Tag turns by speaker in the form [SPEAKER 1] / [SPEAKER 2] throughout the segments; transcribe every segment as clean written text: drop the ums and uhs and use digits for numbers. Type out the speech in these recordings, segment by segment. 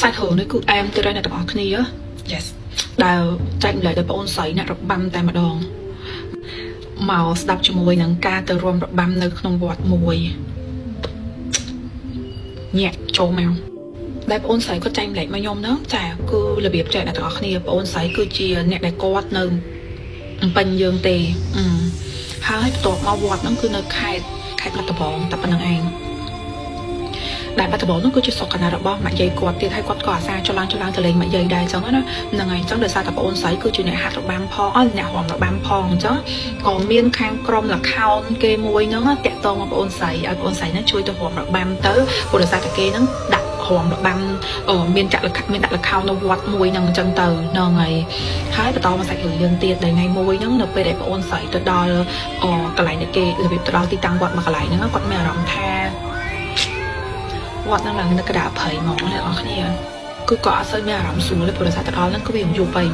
[SPEAKER 1] សាច់រឿងនេះគឺអែមទៅដល់អ្នកទាំងអស់គ្នា yes ដែលចែកម្លែកដល់បងអូនស្រីអ្នករបាំតែម្ដងមកស្ដាប់ជាមួយនឹងការទៅរួមរបាំនៅក្នុងវត្តមួយញាក់ចូលមកដែលបងអូនស្រីគាត់ចែកម្លែកមកខ្ញុំហ្នឹងចាគឺរបៀបចែកអ្នកទាំងអស់គ្នាបងអូនស្រីគឺជាអ្នកដែលគាត់នៅពេញយើងទេហើយបន្ទាប់មកវត្តហ្នឹងគឺនៅខេត្តបាត់ដំបងតែប៉ុណ្្នឹងឯងដែលបាត់ដំបងនោះគឺជាស្រុកកណ្ដាលរបស់ម៉ាក់យាយគាត់ទៀតហើយគាត់ក៏អាសាចលងទៅលេងម៉ាក់យាយដែរអញ្ចឹងណាហ្នឹងហើយអញ្ចឹងដោយសារតែបងអូនស្រីគឺជាអ្នកហាត់របាំផងអ្នករាំរបាំផងអញ្ចឹងក៏មានខាងក្រុមលខោនគេមួយហ្នឹងតាក់ទងមកបងអូនស្រីឲ្យបងអូនស្រីហ្នឹងជួយទៅរាំរបាំទៅព្រោះដោយសារតែគេហ្នឹងដាក់រាំរបាំមានដាក់លខោននៅវត្តមួយហ្នឹងអញ្ចឹងទៅហ្នឹងហើយបន្តមកសាច់រឿងយើងទៀតដែលថ្ងៃមួយហ្នឹងនៅពេលដែលបងអូនស្រីទៅដល់កន្លែងដែលគេរបៀបទៅដល់ទីតាំងវត្តមួយកន្លែងហ្នឹងគាត់មានអារម្មណ៍ថាវត្តហ្នឹងឡើងនៅកណ្ដាលព្រៃហ្មងអ្នកនរគ្នាគឺក៏អត់សូវមានអារម្មណ៍ស្រួលទេព្រោះថាទៅដល់ហ្នឹងគឺវាយូរពេក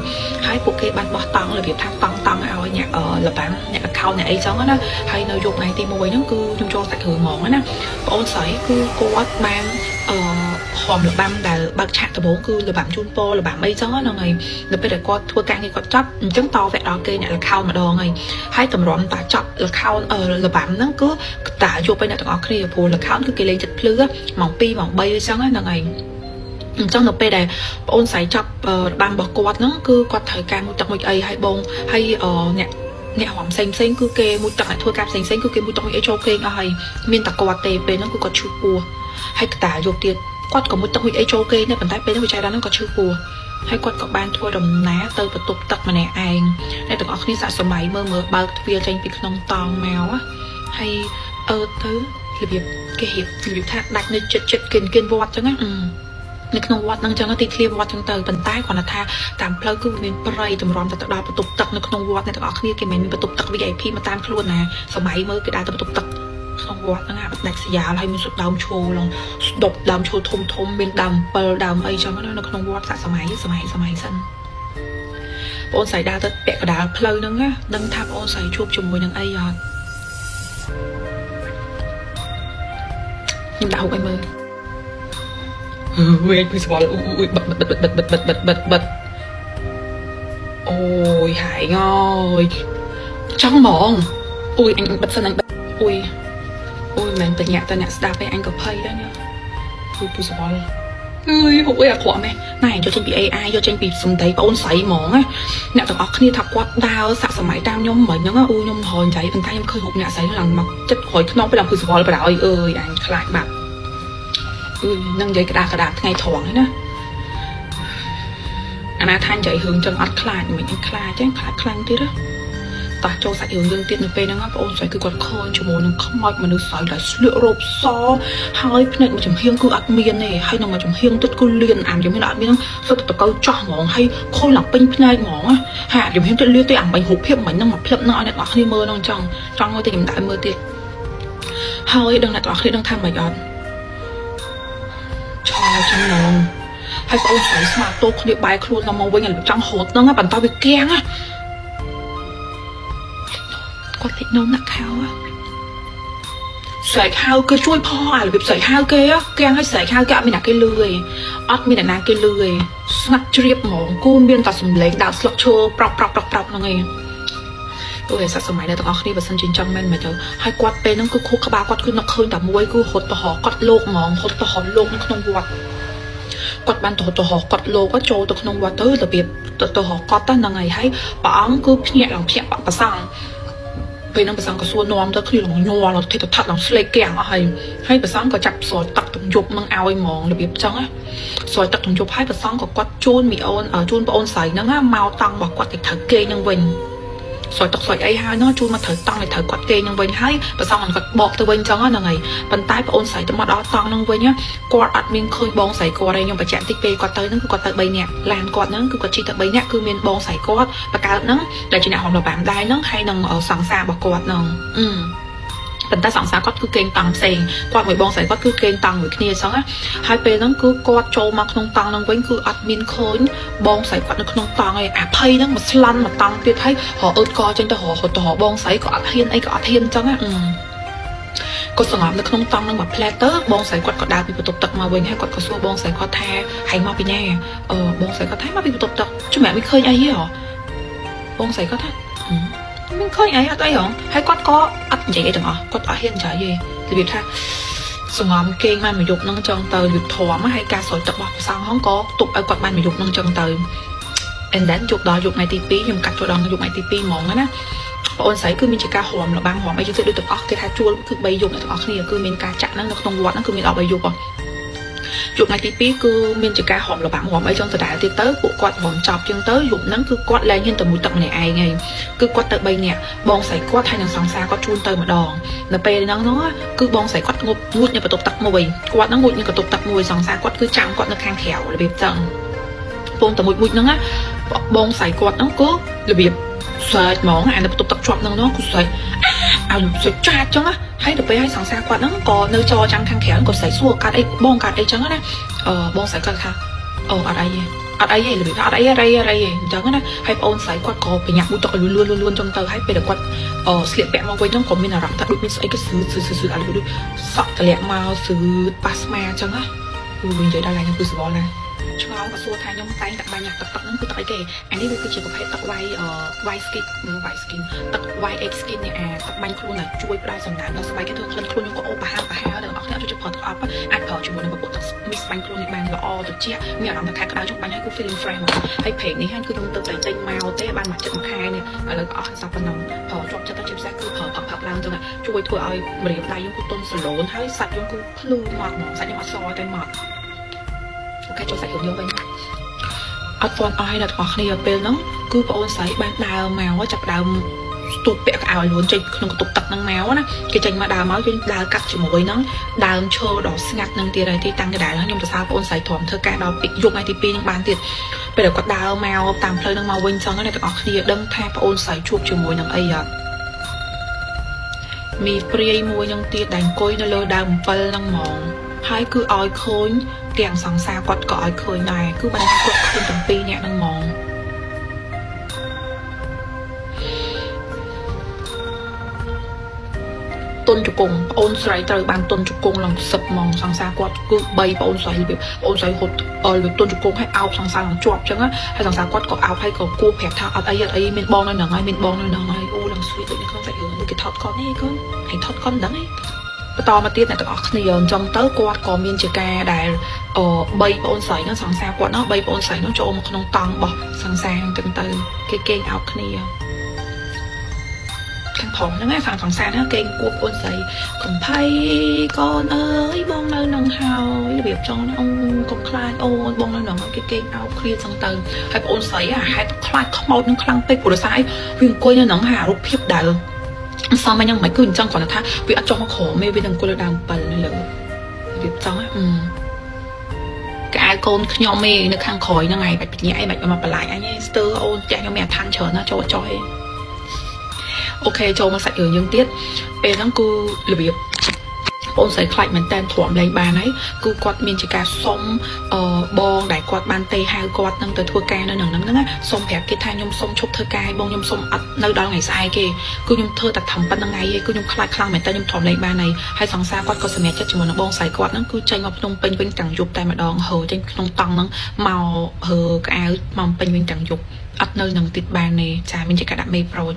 [SPEAKER 1] ហើយពួកគេបានបោះតង់របៀបថាតង់ឲ្យអ្នកលបាំអ្នកអកោអ្នកអីចឹងណាហើយនៅយប់ថ្ងៃទី1ហ្នឹងគឺខ្ញុំចូលសាច់រឿងហ្មងណាបងអូនស្រីគឺគាត់បានហមលបាំដែលបើកឆាកដំបូងគឺលបាំជូនពរលបាំអីចឹងហ្នឹងហើយនៅពេលដែលគាត់ធ្វើការងារគាត់ចប់អញ្ចឹងតវគ្គដល់គេអ្នកលខោនម្ដងហើយតម្រាំតាចប់លខោនលបាំហ្នឹងគឺតាយកไปអ្នកទាំងអស់គ្នាព្រោះលខោនគឺគេលេងចិត្តភ្លឺម៉ោង2ម៉ោង3អីចឹងហ្នឹងហើយអញ្ចឹងនៅពេលដែលបងអូនស្រីចាប់របាំរបស់គាត់ហ្នឹងគឺគាត់ត្រូវការមួយទឹកមួយអីហើយបងហើយអ្នករំផ្សេងគឺគេមួយទឹកឲ្យធ្វើការផ្សេងគឺគេមួយទឹកមួយអីចូលគេអស់ហើយមានតែគាត់ទេពេលហ្នឹងគឺគាត់ឈឺពោះហើយកតាយកទៀតគាត់ក៏មួយទឹកមួយអីចូលគេតែប៉ុន្តែពេលហ្នឹងវិច័យដល់ហ្នឹងគាត់ឈឺពោះហើយគាត់ក៏បានធ្វើដំណើរទៅបន្ទប់ទឹកម្នាក់ឯងអ្នកទាំងអស់គ្នាសាកសម័យមើលបើកទ្វារចេញពីក្នុងតង់មកហើយទៅរបៀបគេរបៀបថាដាច់នៅចិត្តគេវត្តអញ្ចឹងណានៅក្នុងវត្តហ្នឹងចឹងទីធ្លាវត្តចឹងទៅប៉ុន្តែគាត់ថាតាមផ្លូវគឺមានព្រៃតម្រាំទៅដល់បន្ទប់ទឹកនៅក្នុងវត្តអ្នកទាំងអស់គ្នាគេមិនមានបន្ទប់ទឹក VIP មកតាមខ្លួនណាសម័យមើលគេដើរទៅបន្ទប់ទឹកក្នុងវត្តហ្នឹងអាដាច់ស្យាលហើយមានសុទ្ធដើមឈើឡងស្ដុបដើមឈើធំមានដើម7ដើមអីចឹងនៅក្នុងវត្តសាក់សម័យសិនបងស្រីដើរទៅពាក់កណ្ដាលផ្លូវហ្នឹងណាដឹងថាបងស្រីជួបជាមួយនឹងអីអត់ខ្ញុំដាក់ហូបឲ្យមើលវិញពីស្វល់អូយបិទអូយហើយងយចង់ហ្មងអូយអញបិទសិនអញបិទអូយមិនបញ្ញាក់តអ្នកស្ដាប់ឯងអញក៏ភ័យដែរណាពីស្វល់អើយហូបអីអាក្រក់ម៉េះណែយកចេញពី AI យកចេញពីសំដីបងអូនស្រីហ្មងណាអ្នកទាំងអស់គ្នាថាគាត់ដើរសាក់សម័យតាមខ្ញុំមិនហ្នឹងអូខ្ញុំហរចៃប៉ុន្តែខ្ញុំឃើញរូបអ្នកស្រីឡើងមកចិត្តក្រោយខ្នងពេលឡើងពីស្វល់បណ្ដោយអើយអញខ្លាចបាត់នឹងនិយាយក្តារថ្ងៃត្រង់ហ្នឹងណាអាណាថានិយាយរឿងចឹងអត់ខ្លាចមិនអញខ្លាចទេខ្លាំងទៀតណាតោះចូលសាច់រឿងយើងទៀតនៅពេលហ្នឹងបងអូនស្រីគឺគាត់ឃើញជាមួយនឹងខ្មោចមនុស្សស្រីដែលស្លៀករ៉ូបសហើយភ្នែកមួយចំហៀងគឺអត់មានទេហើយនឹងមួយចំហៀងទឹកគឺលៀនអាមចំហៀងអត់មានហ្នឹងសុទ្ធតែកៅចោះហ្មងហើយខូចឡើងពេញភ្នែកហ្មងហើយចំហៀងទឹកលៀនទេអាមិញរូបភាពមិញហ្នឹងមកផ្លឹបហ្នឹងឲ្យអ្នកនរគ្នាមើលហ្នឹងចង់មើលតែខ្ញុំដាក់មើលទៀតហើយដឹងអ្នកនរគ្នាដឹងថាមិនអត់ចាំណងហើយបងអូនស្រីស្មាតោគ្នាបែរខ្លួនទៅមកវិញឲ្យចង់ហូតហ្នឹងបន្តវាគៀងគាត់តិចនំដាក់ខោស្រែកហៅគឺជួយផងអារបៀបស្រែកហៅគេគៀងឲ្យស្រែកហៅគេអត់មានអ្នកគេលឺទេអត់មានអ្នកណាគេលឺទេស្ងាត់ជ្រាបហ្មងគូមានតែសំឡេងដើរស្លឹកឈើប្រប់ហ្នឹងឯងអូយសាក់សម័យដល់ទាំងអស់គ្នាបើសិនជាចង់មែនមកទៅហើយគាត់ពេលហ្នឹងគឺខួរក្បាលគាត់គឺនឹកឃើញតែមួយគឺរត់ទៅហោគាត់លោកហ្មងរត់ទៅហោលោកនៅក្នុងវត្តគាត់បានទៅហោគាត់លោកចូលទៅក្នុងវត្តទៅរបៀបទៅហោគាត់ទៅហ្នឹងហើយព្រះអង្គគឺភ្ញាក់ប្រសង់ពេលហ្នឹងប្រសង់ក៏សួរនាំទៅគ្នាញ័រទៅថត់ឡើងស្លេកកៀងអស់ហើយប្រសង់ក៏ចាប់ស្រោចទឹកទំយប់នឹងឲ្យហ្មងរបៀបចឹងណាស្រោចទឹកទំយប់ហើយប្រសង់ក៏គាត់ជូនមីអូនជូនបងអូនស្រីហ្នឹងមកតង់របស់គាត់ទៅត្រូវគេនឹងវិញស្រោចទឹកស្រោចអីហើយនោះជួនមកត្រូវតង់ឲ្យត្រូវគាត់គេនឹងវិញហើយប្រសងគាត់បកទៅវិញចឹងហ្នឹងហើយប៉ុន្តែបងអូនស្រីទៅមកដល់តង់ហ្នឹងវិញគាត់អត់មានឃើញបងស្រីគាត់ទេខ្ញុំបញ្ជាក់តិចពេលគាត់ទៅហ្នឹងគឺគាត់ទៅ3នាក់ឡានគាត់ហ្នឹងគឺគាត់ជិះទៅ3នាក់គឺមានបងស្រីគាត់បកើតហ្នឹងដែលជាអ្នកហមរបាំដែរហ្នឹងហើយនឹងសង្សាររបស់គាត់ហ្នឹងប៉ុន្តែសង្សារគាត់គឺគេងតង់ផ្សេងគាត់មួយបងស្រីគាត់គឺគេងតង់មួយគ្នាអញ្ចឹងណាហើយពេលហ្នឹងគឺគាត់ចូលមកក្នុងតង់ហ្នឹងវិញគឺអត់មានឃើញបងស្រីគាត់នៅក្នុងតង់ឯងអាភ័យហ្នឹងមកស្លន់មកតង់ទៀតហើយរអឺតកចេញទៅរត់ទៅបងស្រីក៏អត់ហ៊ានអីក៏អត់ហ៊ានអញ្ចឹងណា គាត់សង្ងំនៅក្នុងតង់នឹងមកផ្លែទៅបងស្រីគាត់ក៏ដើរពីបន្ទប់ទឹកមកវិញហើយគាត់ក៏សួរបងស្រីគាត់ថាហើយមកពីណាបងស្រីគាត់ថាមកពីបន្ទប់ទឹកជំរាបមិនឃើញអីទេហ៎បងស្រីគាត់ថាមិនឃើញអីអត់អីហ៎ហើយគាត់ក៏អត់និយាយអីទាំងអស់គាត់អត់ហ៊ាននិយាយទេរបៀបថាសង្ងំគេងបានមកយកនឹងចឹងទៅយុទ្ធធំហើយការស្រោចទឹករបស់ព្រះសង្ឃហងក៏ទុកឲ្យគាត់បានមកយកនឹងចឹងទៅ and then យកដល់យកថ្ងៃទី2ខ្ញុំកាត់ចូលដល់យកថ្ងៃទី2ហ្មងណាបងអូនស្រីគឺមានជាការហមរបាំងហមអីយើងទៅដូចទាំងអស់គេថាជួលគឺ3យប់ទាំងអស់គ្នាគឺមានការចាក់ហ្នឹងនៅក្នុងវត្តហ្នឹងគឺមានអស់3យប់ហ៎យប់ថ្ងៃទី2គឺមានជាការហមរបាំងហមអីចឹងដដែលទៀតទៅពួកគាត់ហមចប់ចឹងទៅយប់ហ្នឹងគឺគាត់លែងហ៊ានទៅមួយទឹកម្នាក់ឯងហើយគឺគាត់ទៅ3នាក់បងស្រីគាត់ហើយនឹងសង្សារគាត់ជូនទៅម្ដងនៅពេលហ្នឹងគឺបងស្រីគាត់ងូតនៅបន្ទប់ទឹកមួយគាត់ហ្នឹងងូតនៅបន្ទប់ទឹកមួយសង្សារគាត់គឺចាំគាត់នៅខាងក្រៅរបៀបចឹងពងតែមួយហ្នឹងណាបងស្រីគាត់ហ្នឹងគឺរបៀបស្រែកហ្មងអានៅបន្ទប់ទឹកជាប់ហ្នឹងគឺស្រែកឲ្យស្រែកចាច់ចឹងណាហើយទៅពេលឲ្យសង្សារគាត់ហ្នឹងក៏នៅចរចាំខាងក្រៅក៏ស្រែកសួរកាត់អីបងកាត់អីចឹងណាបងស្រីគាត់ថាអត់អីទេអត់អីទេរបៀបអត់អីទេអញ្ចឹងណាហើយបងអូនស្រីគាត់ក៏ប្រញាប់មួយទឹកឲ្យលឿនចឹងទៅហើយពេលដែលគាត់ស្លៀកពាក់មកវិញហ្នឹងក៏មានអារម្មណ៍ថាដូចមានស្អីក៏ស៊ឺឲ្យដូចសក់តម្លាក់មកស៊ឺប៉ាស្មាអញ្ចឹងណានិយាយដល់ឡើងខ្ញុំគឺស្គាល់ណាឆ្ងល់ក៏សួរថាខ្ញុំតែងតែបាញ់ទឹកហ្នឹងគឺទឹកអីគេអានេះវាគឺជាប្រភេទទឹកវាយ skin ទឹកវាយ X skin នេះទឹកបាញ់ខ្លួនដែលជួយផ្ដល់សំណើមដល់ស្បែកគេធ្វើខ្លួនខ្ញុំក៏អូប្រហាដល់អ្នកនរគ្នាជួយប្រើទឹកអប់អាចប្រើជាមួយនឹងប្រព័ន្ធទឹកមីស្បាញ់ខ្លួននេះបានល្អត្រជាក់មានអារម្មណ៍ថាក្តៅចុះបាញ់ឲ្យគូ feeling fresh មកហើយព្រេងនេះហើយគឺខ្ញុំទៅតែចេញមកទេបានមកចិត្តមួយខែនេះឥឡូវក៏អស់សោះប៉ុណ្ណឹងប្រើជាប់ចិត្តទៅជាពិសេសគឺប្រើផឹកឡើងទៅជួយធ្វើឲ្យម្រាមដៃយើងគឺទន់សឡូនហើយសាច់យើងគឺភ្លឺមកសាច់យើងអត់សតែមកអូខេចូលសាច់រឿងយើងវិញអត់ទាន់អស់ហើយអ្នកទាំងអស់គ្នាពេលហ្នឹងគឺបងអូនស្រីបានដើរមកចាប់ដើមស្ទូបពាក់កៅអៅលួនចេញក្នុងបន្ទប់ទឹកហ្នឹងមកណាគេចេញមកដើរមកយើងដើរកាត់ជាមួយហ្នឹងដើមឈើដល់ស្ងាត់ហ្នឹងទៀតហើយទីតាំងកណ្ដាលខ្ញុំទៅសើបងអូនស្រីទ្រាំធ្វើការដល់យប់ថ្ងៃទី2ហ្នឹងបានទៀតពេលដែលគាត់ដើរមកតាមផ្លូវហ្នឹងមកវិញចឹងអ្នកទាំងអស់គ្នាដឹងថាបងអូនស្រីជួបជាមួយនឹងអីអត់មីព្រាយមួយហ្នឹងទៀតដែលអង្គុយនៅលើដើមអំពិលហ្នឹងហ្មងហើយគឺឲ្យឃើញទាំងសង្សារគាត់ក៏ឲ្យឃើញដែរគឺបានគាត់ឃើញទាំងពីរនាក់ហ្នឹងហ្មងតុនជង្គង់អូនស្រីត្រូវបានតុនជង្គង់ឡើង10ហ្មងសង្សារគាត់គឺ3បងអូនស្រីរបៀបអូនស្រីហត់របៀបតុនជង្គង់ឲ្យអោបសង្សារឡើងជាប់អញ្ចឹងហើយសង្សារគាត់ក៏អោបហើយក៏គួរប្រាប់ថាអត់អីមានបងនៅហ្នឹងហើយមានបងនៅហ្នឹងហើយអូឡើងស្វីតដូចនៅក្នុងសាច់រឿងគេថតកូននេះកូនហើយថតកូនដឹងហីបន្តមកទៀតអ្នកទាំងអស់គ្នាអញ្ចឹងទៅគាត់ក៏មានជាការដែល3បងអូនស្រីហ្នឹងសង្សារគាត់ហ្នឹង3បងអូនស្រីហ្នឹងចូលមកក្នុងតង់របស់សង្សារអញ្ចឹងទៅគេគេងអោបគ្នាខាងផងហ្នឹងខាងសង្សារហ្នឹងគេគួបអូនស្រីកំភៃកូនអើយបងនៅនឹងហើយរបៀបចង់អូនកុំខ្លាចអូនបងនៅនឹងគេគេងអោបគ្នាអញ្ចឹងទៅហើយបងអូនស្រីហេតុខ្លាចខ្មោចនឹងខ្លាំងពេកព្រោះដោយសារអីវាអង្គុយនៅនឹងហារូបភាពដែលសមអញ្ចឹងមិនគឺអញ្ចឹងគាត់ថាវាអត់ចង់មកក្រមេវានឹងអង្គុយលើដើម7នៅលើវាចង់កៅកូនខ្ញុំឯងនៅខាងក្រោយហ្នឹងឯងបាច់បញ្ញាឯងបាច់មកបន្លាយអញឯងស្ទើអូនចាស់ខ្ញុំមានអាឋានច្រើនណាចូលចុះឯងអូខេចូលមកសាច់រឿងយើងទៀតពេលហ្នឹងគឺរបៀបបងស្រីខ្លាចមែនតែនទ្រាំលែងបានហើយគឺគាត់មានជាការសុំបងដែលគាត់បានទេហៅគាត់នឹងទៅធ្វើការនៅនឹងហ្នឹងណាសុំប្រាប់គេថាខ្ញុំសុំឈប់ធ្វើការឲ្យបងខ្ញុំសុំអត់នៅដល់ថ្ងៃស្អែកទេគឺខ្ញុំធ្វើតែត្រឹមប៉ុណ្្នឹងថ្ងៃឯងគឺខ្ញុំខ្លាចខ្លាំងមែនតែខ្ញុំទ្រាំលែងបានហើយសង្សារគាត់ក៏សម្រេចចិត្តជាមួយនឹងបងស្រីគាត់ហ្នឹងគឺចេញមកភ្នំពេញវិញទាំងយប់តែម្ដងហើចេញក្នុងតង់ហ្នឹងមកហើកៅមកពេញវិញទាំងយប់អត់នៅនឹងទៀតបានទេចាមានជាការដាក់មេប្រូច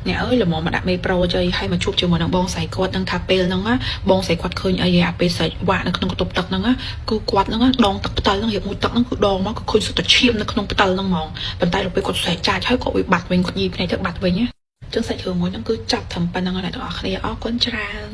[SPEAKER 1] អ្នកអើយល្មមមកដាក់មេប្រូចអីហើយមកជួបជាមួយនឹងបងស្រីគាត់នឹងថាពេលហ្នឹងណាបងស្រីគាត់ឃើញអីអាពេលស្រែកវាក់នៅក្នុងកន្ទប់ទឹកហ្នឹងណាគឺគាត់ហ្នឹងដងទឹកផ្ទៃហ្នឹងរៀបមួយទឹកហ្នឹងគឺដងមកគឺឃើញសុទ្ធតែឈាមនៅក្នុងផ្ទៃហ្នឹងហ្មងប៉ុន្តែដល់ពេលគាត់ស្រែកចាច់ហើយគាត់វាបាត់វិញគាត់ញីភ្នែកទៅបាត់វិញណាចឹងសាច់រឿងមួយហ្នឹងគឺចាប់ត្រឹមប៉ុណ្្នឹងហើយអ្នកទាំងអស់គ្នាអរគុណច្រើន